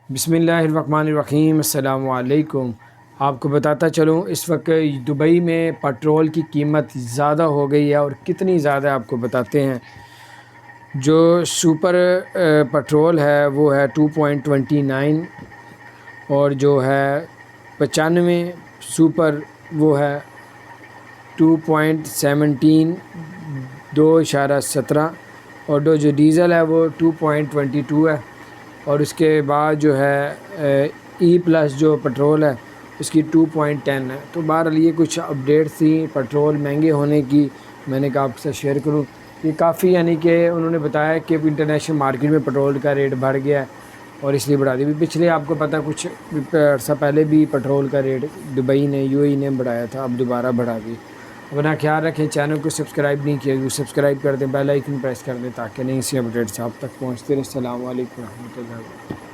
بسم اللہ الرحمن الرحیم۔ السلام علیکم۔ آپ کو بتاتا چلوں اس وقت دبئی میں پٹرول کی قیمت زیادہ ہو گئی ہے، اور کتنی زیادہ آپ کو بتاتے ہیں۔ جو سپر پٹرول ہے وہ ہے 2.29، اور جو ہے 95 سپر وہ ہے 2.17، 2.17، اور جو ڈیزل ہے وہ 2.22 ہے۔ اور اس کے بعد جو ہے ای پلس جو پٹرول ہے اس کی 2.10 ہے۔ تو بہرحال یہ کچھ اپڈیٹس تھیں پٹرول مہنگے ہونے کی، میں نے کہا آپ سے شیئر کروں۔ یہ کافی یعنی کہ انہوں نے بتایا کہ انٹرنیشنل مارکیٹ میں پٹرول کا ریٹ بڑھ گیا ہے، اور اس لیے بڑھا دی۔ پچھلے آپ کو پتہ کچھ عرصہ پہلے بھی پٹرول کا ریٹ دبئی نے UAE نے بڑھایا تھا، اب دوبارہ بڑھا دی۔ اپنا خیال رکھیں، چینل کو سبسکرائب نہیں کیا سبسکرائب کر دیں، بیل آئیکن پریس کر دیں تاکہ نئی سی اپڈیٹس آپ تک پہنچتے رہیں۔ السلام علیکم ورحمۃ اللہ۔